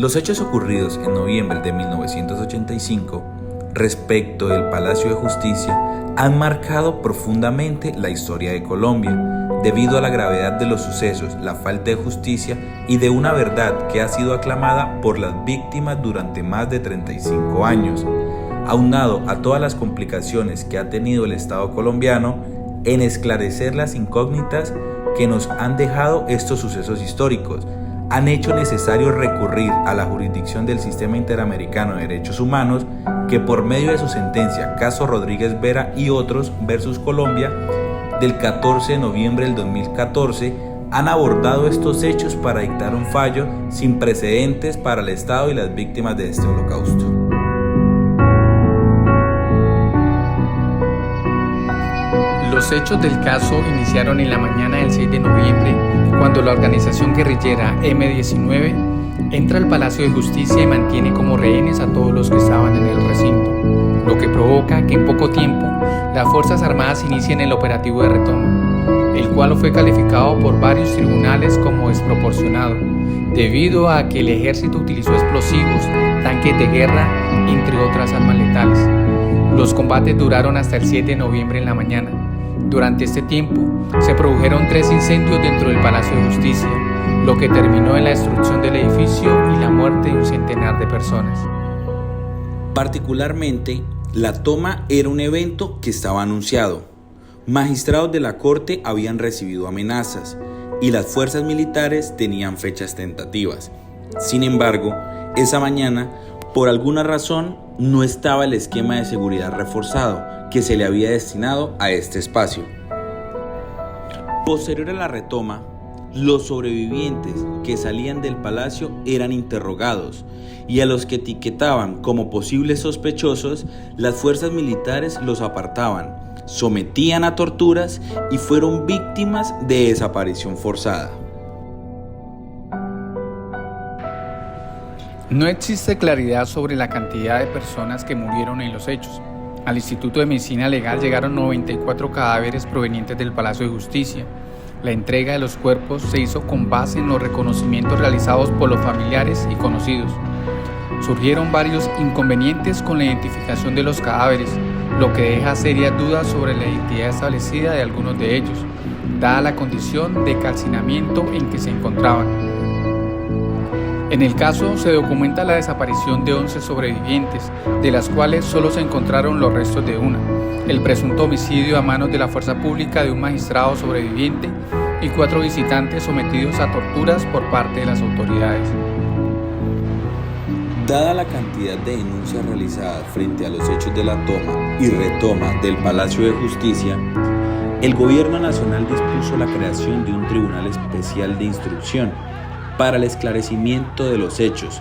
Los hechos ocurridos en noviembre de 1985 respecto del Palacio de Justicia han marcado profundamente la historia de Colombia, debido a la gravedad de los sucesos, la falta de justicia y de una verdad que ha sido aclamada por las víctimas durante más de 35 años, aunado a todas las complicaciones que ha tenido el Estado colombiano en esclarecer las incógnitas que nos han dejado estos sucesos históricos. Han hecho necesario recurrir a la jurisdicción del Sistema Interamericano de Derechos Humanos, que por medio de su sentencia Caso Rodríguez Vera y otros versus Colombia del 14 de noviembre del 2014, han abordado estos hechos para dictar un fallo sin precedentes para el Estado y las víctimas de este holocausto. Los hechos del caso iniciaron en la mañana del 6 de noviembre, cuando la organización guerrillera M-19 entra al Palacio de Justicia y mantiene como rehenes a todos los que estaban en el recinto, lo que provoca que en poco tiempo las Fuerzas Armadas inicien el operativo de retoma, el cual fue calificado por varios tribunales como desproporcionado, debido a que el ejército utilizó explosivos, tanques de guerra, entre otras armas letales. Los combates duraron hasta el 7 de noviembre en la mañana. Durante este tiempo, se produjeron 3 incendios dentro del Palacio de Justicia, lo que terminó en la destrucción del edificio y la muerte de un centenar de personas. Particularmente, la toma era un evento que estaba anunciado. Magistrados de la Corte habían recibido amenazas y las fuerzas militares tenían fechas tentativas. Sin embargo, esa mañana, por alguna razón, no estaba el esquema de seguridad reforzado que se le había destinado a este espacio. Posterior a la retoma, los sobrevivientes que salían del palacio eran interrogados y a los que etiquetaban como posibles sospechosos, las fuerzas militares los apartaban, sometían a torturas y fueron víctimas de desaparición forzada. No existe claridad sobre la cantidad de personas que murieron en los hechos. Al Instituto de Medicina Legal llegaron 94 cadáveres provenientes del Palacio de Justicia. La entrega de los cuerpos se hizo con base en los reconocimientos realizados por los familiares y conocidos. Surgieron varios inconvenientes con la identificación de los cadáveres, lo que deja serias dudas sobre la identidad establecida de algunos de ellos, dada la condición de calcinamiento en que se encontraban. En el caso se documenta la desaparición de 11 sobrevivientes, de las cuales solo se encontraron los restos de una, el presunto homicidio a manos de la fuerza pública de un magistrado sobreviviente y 4 visitantes sometidos a torturas por parte de las autoridades. Dada la cantidad de denuncias realizadas frente a los hechos de la toma y retoma del Palacio de Justicia, el Gobierno Nacional dispuso la creación de un Tribunal Especial de Instrucción para el esclarecimiento de los hechos.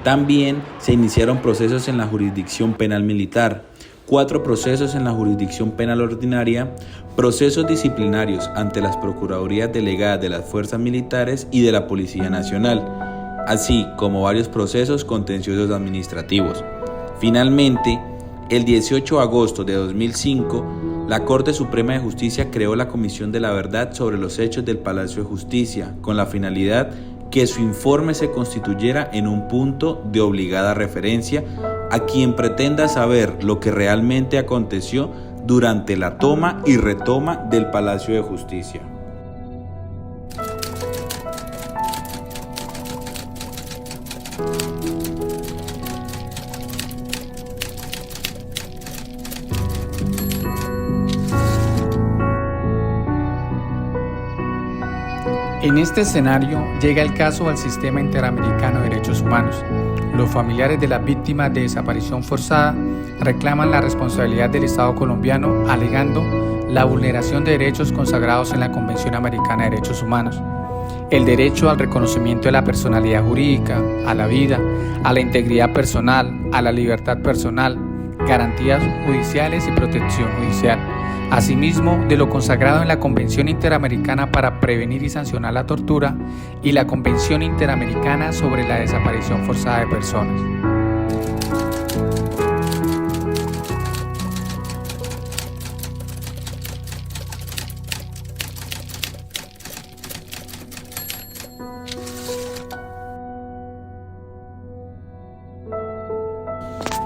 También se iniciaron procesos en la jurisdicción penal militar, 4 procesos en la jurisdicción penal ordinaria, procesos disciplinarios ante las procuradurías delegadas de las fuerzas militares y de la Policía Nacional, así como varios procesos contenciosos administrativos. Finalmente, el 18 de agosto de 2005, la Corte Suprema de Justicia creó la Comisión de la Verdad sobre los hechos del Palacio de Justicia, con la finalidad que su informe se constituyera en un punto de obligada referencia a quien pretenda saber lo que realmente aconteció durante la toma y retoma del Palacio de Justicia. En este escenario llega el caso al Sistema Interamericano de Derechos Humanos. Los familiares de las víctimas de desaparición forzada reclaman la responsabilidad del Estado colombiano, alegando la vulneración de derechos consagrados en la Convención Americana de Derechos Humanos. El derecho al reconocimiento de la personalidad jurídica, a la vida, a la integridad personal, a la libertad personal, garantías judiciales y protección judicial. Asimismo, de lo consagrado en la Convención Interamericana para Prevenir y Sancionar la Tortura y la Convención Interamericana sobre la Desaparición Forzada de Personas.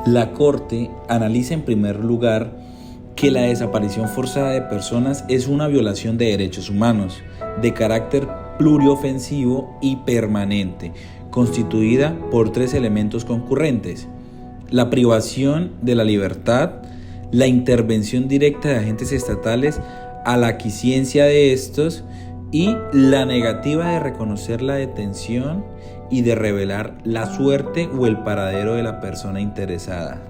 La Corte analiza en primer lugar que la desaparición forzada de personas es una violación de derechos humanos de carácter pluriofensivo y permanente, constituida por 3 elementos concurrentes: la privación de la libertad, la intervención directa de agentes estatales a la aquiescencia de estos y la negativa de reconocer la detención y de revelar la suerte o el paradero de la persona interesada.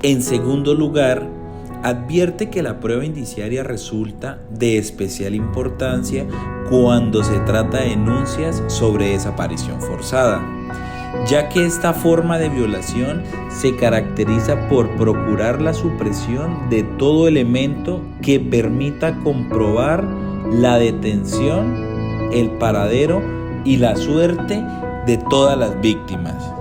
En segundo lugar, advierte que la prueba indiciaria resulta de especial importancia cuando se trata de denuncias sobre desaparición forzada, ya que esta forma de violación se caracteriza por procurar la supresión de todo elemento que permita comprobar la detención, el paradero y la suerte de todas las víctimas.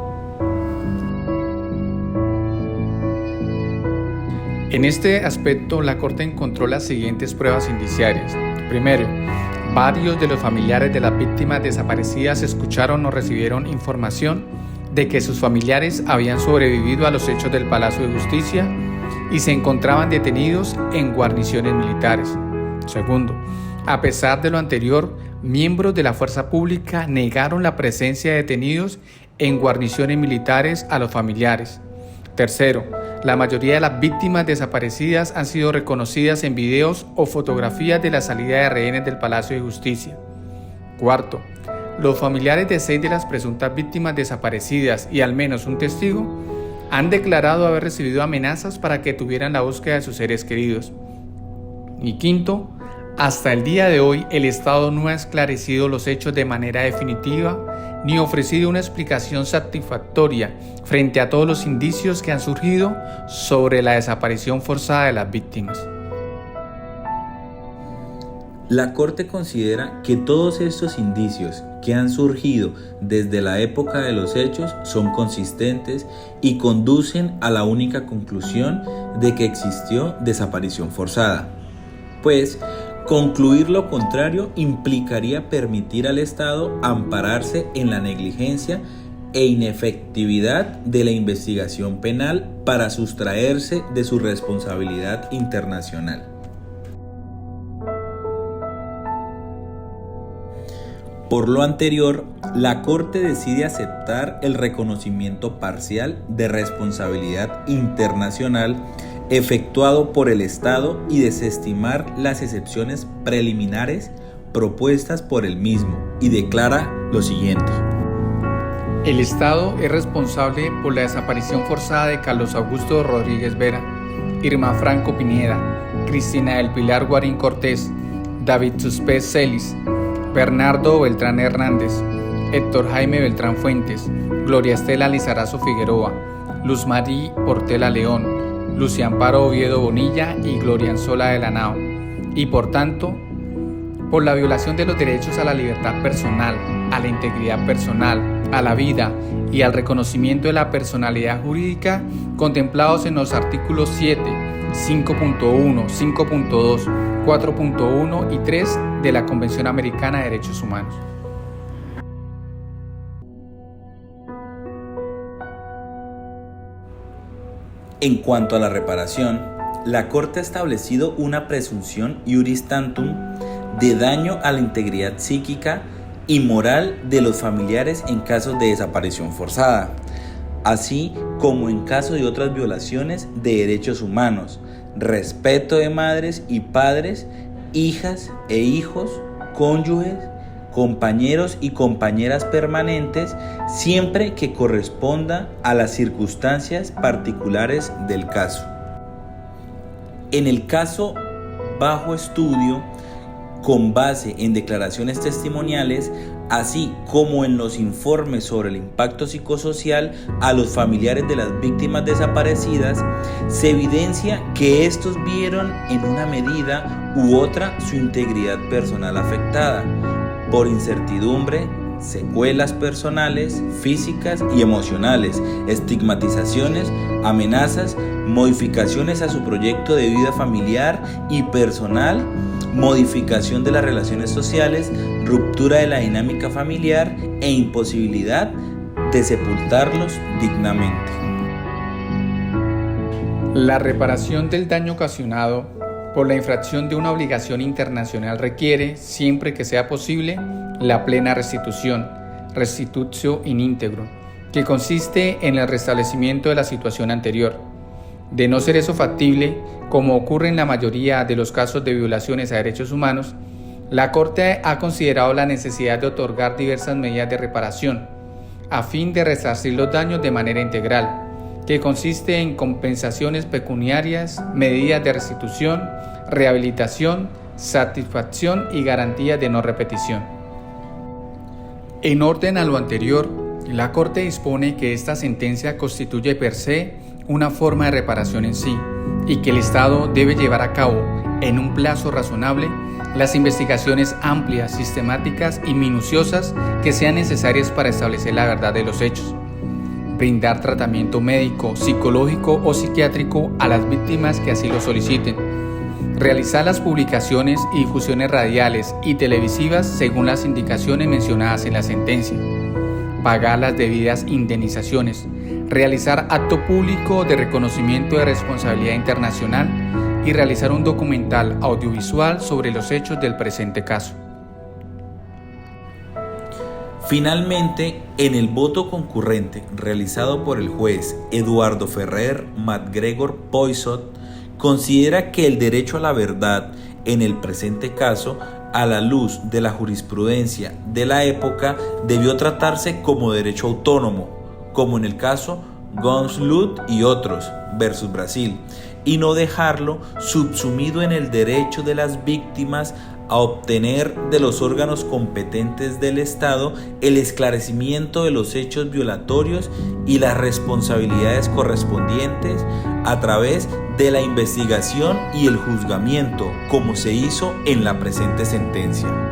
En este aspecto, la Corte encontró las siguientes pruebas indiciarias. Primero, varios de los familiares de las víctimas desaparecidas escucharon o recibieron información de que sus familiares habían sobrevivido a los hechos del Palacio de Justicia y se encontraban detenidos en guarniciones militares. Segundo, a pesar de lo anterior, miembros de la fuerza pública negaron la presencia de detenidos en guarniciones militares a los familiares. Tercero, la mayoría de las víctimas desaparecidas han sido reconocidas en videos o fotografías de la salida de rehenes del Palacio de Justicia. Cuarto, los familiares de 6 de las presuntas víctimas desaparecidas y al menos un testigo han declarado haber recibido amenazas para que tuvieran la búsqueda de sus seres queridos. Y quinto, hasta el día de hoy el Estado no ha esclarecido los hechos de manera definitiva ni ofrecido una explicación satisfactoria frente a todos los indicios que han surgido sobre la desaparición forzada de las víctimas. La Corte considera que todos estos indicios que han surgido desde la época de los hechos son consistentes y conducen a la única conclusión de que existió desaparición forzada, pues concluir lo contrario implicaría permitir al Estado ampararse en la negligencia e inefectividad de la investigación penal para sustraerse de su responsabilidad internacional. Por lo anterior, la Corte decide aceptar el reconocimiento parcial de responsabilidad internacional efectuado por el Estado y desestimar las excepciones preliminares propuestas por el mismo, y declara lo siguiente. El Estado es responsable por la desaparición forzada de Carlos Augusto Rodríguez Vera, Irma Franco Pineda, Cristina del Pilar Guarín Cortés, David Suspés Celis, Bernardo Beltrán Hernández, Héctor Jaime Beltrán Fuentes, Gloria Estela Lizarazo Figueroa, Luz Marí Portela León, Lucia Amparo Oviedo Bonilla y Gloria Anzola de la Nao, y por tanto, por la violación de los derechos a la libertad personal, a la integridad personal, a la vida y al reconocimiento de la personalidad jurídica contemplados en los artículos 7, 5.1, 5.2, 4.1 y 3 de la Convención Americana de Derechos Humanos. En cuanto a la reparación, la Corte ha establecido una presunción iuris tantum de daño a la integridad psíquica y moral de los familiares en casos de desaparición forzada, así como en caso de otras violaciones de derechos humanos, respeto de madres y padres, hijas e hijos, cónyuges, compañeros y compañeras permanentes, siempre que corresponda a las circunstancias particulares del caso. En el caso bajo estudio, con base en declaraciones testimoniales, así como en los informes sobre el impacto psicosocial a los familiares de las víctimas desaparecidas, se evidencia que estos vieron en una medida u otra su integridad personal afectada por incertidumbre secuelas personales, físicas y emocionales, estigmatizaciones, amenazas, modificaciones a su proyecto de vida familiar y personal, modificación de las relaciones sociales, ruptura de la dinámica familiar e imposibilidad de sepultarlos dignamente. La reparación del daño ocasionado por la infracción de una obligación internacional requiere, siempre que sea posible, la plena restitución, restitutio in integro, que consiste en el restablecimiento de la situación anterior. De no ser eso factible, como ocurre en la mayoría de los casos de violaciones a derechos humanos, la Corte ha considerado la necesidad de otorgar diversas medidas de reparación, a fin de resarcir los daños de manera integral, que consiste en compensaciones pecuniarias, medidas de restitución, rehabilitación, satisfacción y garantía de no repetición. En orden a lo anterior, la Corte dispone que esta sentencia constituye per se una forma de reparación en sí y que el Estado debe llevar a cabo, en un plazo razonable, las investigaciones amplias, sistemáticas y minuciosas que sean necesarias para establecer la verdad de los hechos, brindar tratamiento médico, psicológico o psiquiátrico a las víctimas que así lo soliciten, realizar las publicaciones y difusiones radiales y televisivas según las indicaciones mencionadas en la sentencia, pagar las debidas indemnizaciones, realizar acto público de reconocimiento de responsabilidad internacional y realizar un documental audiovisual sobre los hechos del presente caso. Finalmente, en el voto concurrente realizado por el juez Eduardo Ferrer MacGregor Poisot, considera que el derecho a la verdad en el presente caso, a la luz de la jurisprudencia de la época, debió tratarse como derecho autónomo, como en el caso Gonzlut y otros versus Brasil, y no dejarlo subsumido en el derecho de las víctimas a obtener de los órganos competentes del Estado el esclarecimiento de los hechos violatorios y las responsabilidades correspondientes a través de la investigación y el juzgamiento, como se hizo en la presente sentencia.